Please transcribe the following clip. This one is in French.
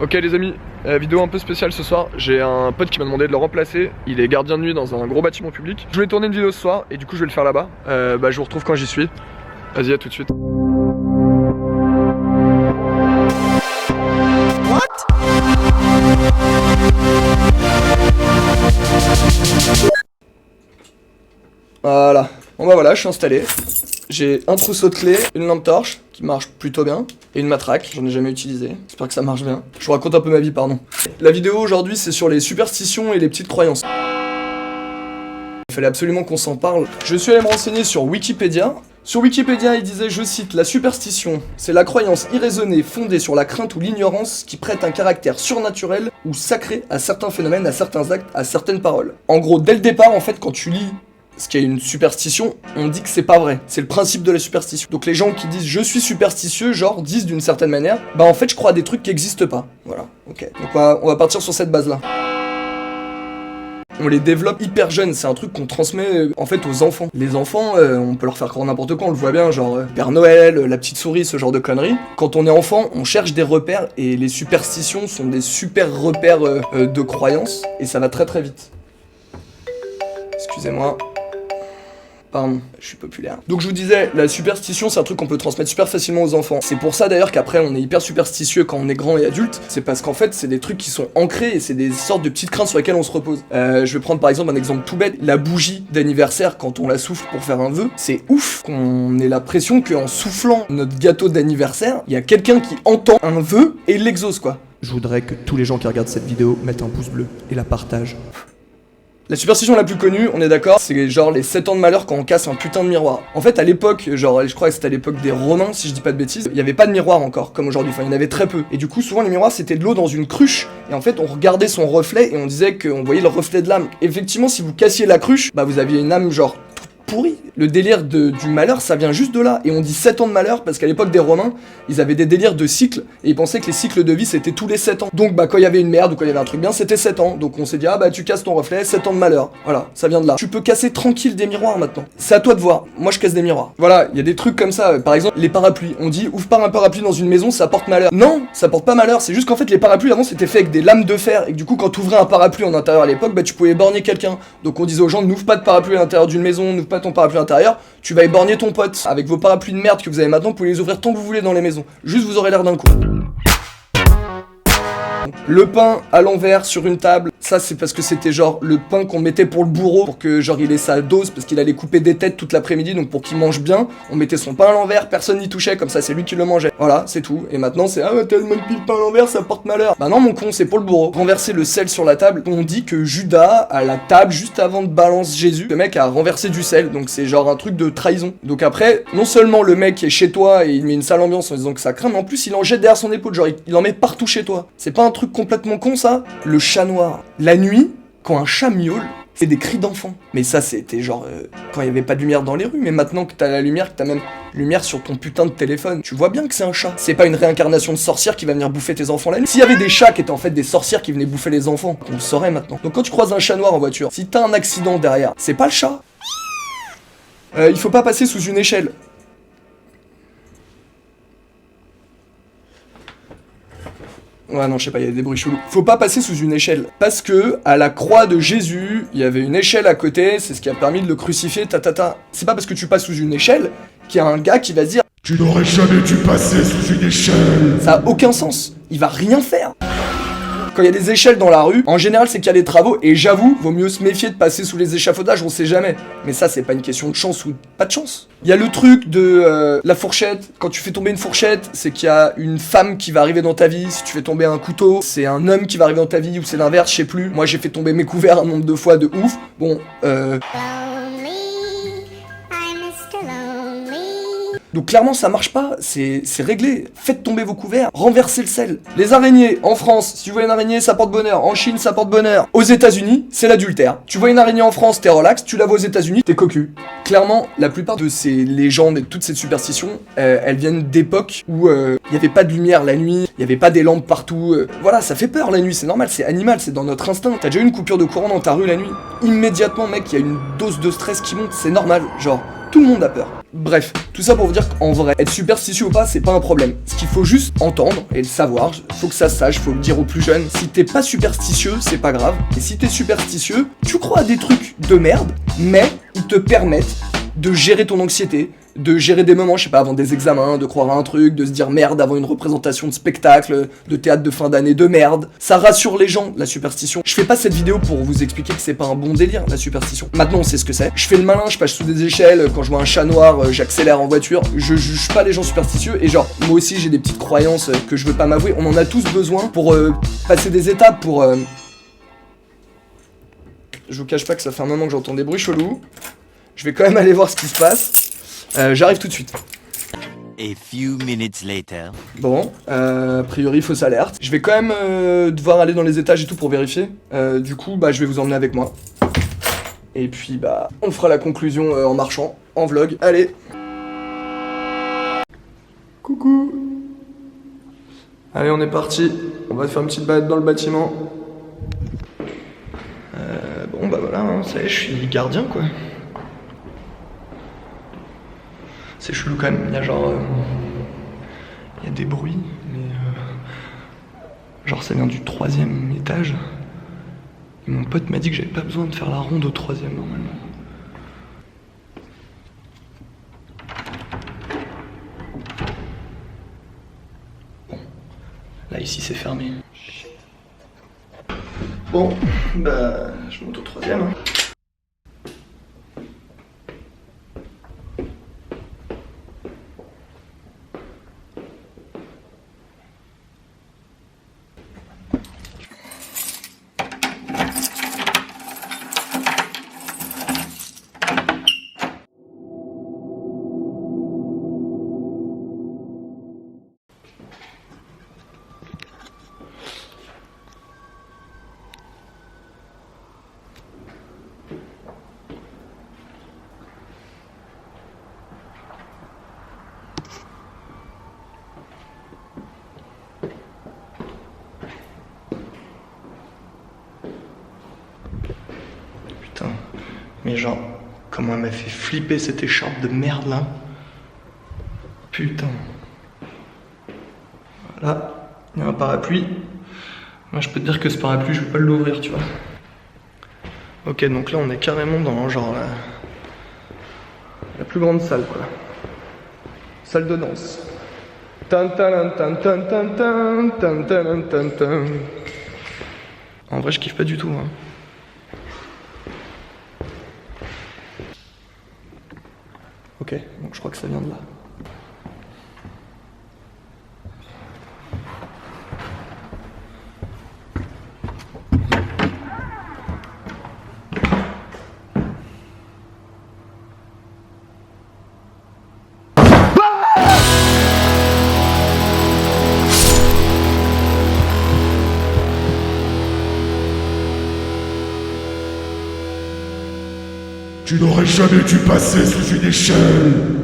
Ok les amis, vidéo un peu spéciale ce soir. J'ai un pote qui m'a demandé de le remplacer. Il est gardien de nuit dans un gros bâtiment public. Je voulais tourner une vidéo ce soir et du coup je vais le faire là-bas. Je vous retrouve quand j'y suis. Vas-y, à tout de suite. Voilà. Bon bah voilà, je suis installé. J'ai un trousseau de clés, une lampe torche qui marche plutôt bien et une matraque, j'en ai jamais utilisé. J'espère que ça marche bien. Je vous raconte un peu ma vie, pardon. La vidéo aujourd'hui, c'est sur les superstitions et les petites croyances. Il fallait absolument qu'on s'en parle. Je suis allé me renseigner sur Wikipédia. Sur Wikipédia, il disait, je cite, la superstition, c'est la croyance irraisonnée fondée sur la crainte ou l'ignorance qui prête un caractère surnaturel ou sacré à certains phénomènes, à certains actes, à certaines paroles. En gros, dès le départ, en fait, quand tu lis ce qui est une superstition, on dit que c'est pas vrai. C'est le principe de la superstition. Donc les gens qui disent je suis superstitieux, genre disent d'une certaine manière, bah en fait je crois à des trucs qui existent pas. Voilà, ok. Donc on va partir sur cette base-là. On les développe hyper jeunes, c'est un truc qu'on transmet en fait aux enfants. Les enfants, on peut leur faire croire n'importe quoi, on le voit bien, genre Père Noël, la petite souris, ce genre de conneries. Quand on est enfant, on cherche des repères et les superstitions sont des super repères de croyances et ça va très très vite. Excusez-moi. Pardon, je suis populaire. Donc je vous disais, la superstition c'est un truc qu'on peut transmettre super facilement aux enfants. C'est pour ça d'ailleurs qu'après on est hyper superstitieux quand on est grand et adulte. C'est parce qu'en fait c'est des trucs qui sont ancrés et c'est des sortes de petites craintes sur lesquelles on se repose. Je vais prendre par exemple un exemple tout bête. La bougie d'anniversaire, quand on la souffle pour faire un vœu, c'est ouf qu'on ait l'impression qu'en soufflant notre gâteau d'anniversaire, il y a quelqu'un qui entend un vœu et il l'exauce quoi. Je voudrais que tous les gens qui regardent cette vidéo mettent un pouce bleu et la partagent. La superstition la plus connue, on est d'accord, c'est genre les 7 ans de malheur quand on casse un putain de miroir. En fait, à l'époque, genre, je crois que c'était à l'époque des Romains, si je dis pas de bêtises, il y avait pas de miroir encore, comme aujourd'hui, enfin, il y en avait très peu. Et du coup, souvent, les miroirs, c'était de l'eau dans une cruche, et en fait, on regardait son reflet, et on disait qu'on voyait le reflet de l'âme. Effectivement, si vous cassiez la cruche, bah, vous aviez une âme, genre, toute pourrie. Le délire du malheur, ça vient juste de là. Et on dit 7 ans de malheur, parce qu'à l'époque des Romains, ils avaient des délires de cycles, et ils pensaient que les cycles de vie, c'était tous les 7 ans. Donc, bah, quand il y avait une merde, ou quand il y avait un truc bien, c'était 7 ans. Donc, on s'est dit, ah bah, tu casses ton reflet, 7 ans de malheur. Voilà, ça vient de là. Tu peux casser tranquille des miroirs maintenant. C'est à toi de voir. Moi, je casse des miroirs. Voilà, il y a des trucs comme ça. Par exemple, les parapluies. On dit, ouvre pas un parapluie dans une maison, ça porte malheur. Non, ça porte pas malheur. C'est juste qu'en fait, les parapluies avant, c'était fait avec des lames de fer. Et que du coup, quand tu ouvrais un parapluie en intérieur à l'époque, bah, tu pouvais éborgner quelqu'un. Donc, on disait aux gens, n'ouvre pas de parapluie à l'intérieur d'une maison, n'ouvre pas ton parapluie à l'intérieur. Tu vas éborgner ton pote. Avec vos parapluies de merde que vous avez maintenant, vous pouvez les ouvrir tant que vous voulez dans les maisons. Juste, vous aurez l'air d'un coup. Le pain à l'envers sur une table, ça c'est parce que c'était genre le pain qu'on mettait pour le bourreau, pour que genre il ait sa dose, parce qu'il allait couper des têtes toute l'après-midi, donc pour qu'il mange bien, on mettait son pain à l'envers, personne n'y touchait, comme ça c'est lui qui le mangeait. Voilà, c'est tout. Et maintenant c'est, ah t'as même pile le pain à l'envers, ça porte malheur. Bah non mon con, c'est pour le bourreau. Renverser le sel sur la table, on dit que Judas, à la table, juste avant de balancer Jésus, le mec a renversé du sel, donc c'est genre un truc de trahison. Donc après, non seulement le mec est chez toi et il met une sale ambiance en disant que ça craint, mais en plus il en jette derrière son épaule, genre il en met partout chez toi. C'est pas un truc complètement con ça? Le chat noir. La nuit, quand un chat miaule, c'est des cris d'enfant. Mais ça c'était genre quand il y avait pas de lumière dans les rues, mais maintenant que t'as la lumière, que t'as même lumière sur ton putain de téléphone, tu vois bien que c'est un chat. C'est pas une réincarnation de sorcière qui va venir bouffer tes enfants la nuit. S'il y avait des chats qui étaient en fait des sorcières qui venaient bouffer les enfants, on le saurait maintenant. Donc quand tu croises un chat noir en voiture, si t'as un accident derrière, c'est pas le chat. Il faut pas passer sous une échelle. Ouais non je sais pas, il y a des bruits chelous. Faut pas passer sous une échelle. Parce que à la croix de Jésus, il y avait une échelle à côté, c'est ce qui a permis de le crucifier, tatata. C'est pas parce que tu passes sous une échelle qu'il y a un gars qui va se dire tu n'aurais jamais dû passer sous une échelle. Ça a aucun sens, il va rien faire. Quand il y a des échelles dans la rue, en général c'est qu'il y a des travaux, et j'avoue, vaut mieux se méfier de passer sous les échafaudages, on sait jamais. Mais ça c'est pas une question de chance ou pas de chance. Il y a le truc de la fourchette, quand tu fais tomber une fourchette, c'est qu'il y a une femme qui va arriver dans ta vie, si tu fais tomber un couteau, c'est un homme qui va arriver dans ta vie, ou c'est l'inverse, je sais plus. Moi j'ai fait tomber mes couverts un nombre de fois de ouf, bon donc clairement ça marche pas, c'est réglé. Faites tomber vos couverts, renversez le sel. Les araignées, en France, si tu vois une araignée ça porte bonheur, en Chine ça porte bonheur. Aux États-Unis, c'est l'adultère. Tu vois une araignée en France, t'es relax, tu la vois aux États-Unis, t'es cocu. Clairement, la plupart de ces légendes et toutes ces superstitions, elles viennent d'époques où il y avait pas de lumière la nuit, il y avait pas des lampes partout. Voilà, ça fait peur la nuit, c'est normal, c'est animal, c'est dans notre instinct. T'as déjà eu une coupure de courant dans ta rue la nuit? Immédiatement mec, il y a une dose de stress qui monte, c'est normal, genre tout le monde a peur. Bref, tout ça pour vous dire qu'en vrai, être superstitieux ou pas, c'est pas un problème. Ce qu'il faut juste entendre et le savoir, faut que ça se sache, faut le dire aux plus jeunes. Si t'es pas superstitieux, c'est pas grave. Et si t'es superstitieux, tu crois à des trucs de merde, mais ils te permettent de gérer ton anxiété, de gérer des moments, je sais pas, avant des examens, de croire à un truc, de se dire merde avant une représentation de spectacle, de théâtre de fin d'année de merde. Ça rassure les gens, la superstition. Je fais pas cette vidéo pour vous expliquer que c'est pas un bon délire, la superstition. Maintenant, on sait ce que c'est. Je fais le malin, je passe sous des échelles, quand je vois un chat noir, j'accélère en voiture. Je juge pas les gens superstitieux, et genre, moi aussi j'ai des petites croyances que je veux pas m'avouer. On en a tous besoin pour passer des étapes, pour... Je vous cache pas que ça fait un moment que j'entends des bruits chelous. Je vais quand même aller voir ce qui se passe. J'arrive tout de suite. A few minutes later. Bon, a priori fausse alerte. Je vais quand même devoir aller dans les étages et tout pour vérifier. Du coup, bah je vais vous emmener avec moi. Et puis bah, on fera la conclusion en marchant, en vlog. Allez. Coucou. Allez, on est parti. On va faire une petite balade dans le bâtiment. Bon bah voilà, hein, ça y est, je suis gardien quoi. C'est chelou quand même, il y a genre... il y a des bruits, mais... genre ça vient du 3e étage. Et mon pote m'a dit que j'avais pas besoin de faire la ronde au 3e normalement. Bon, là ici c'est fermé. Bon, bah je monte au 3e. Hein. Mais genre, comment elle m'a fait flipper cette écharpe de merde là. Putain. Voilà, il y a un parapluie. Moi je peux te dire que ce parapluie, je vais pas l'ouvrir, tu vois. Ok, donc là on est carrément dans genre la plus grande salle quoi. Salle de danse. Tan tan tan tan tan tan tan tan tan tan. En vrai je kiffe pas du tout hein. Ok, donc je crois que ça vient de là. Tu n'aurais jamais dû passer sous une échelle.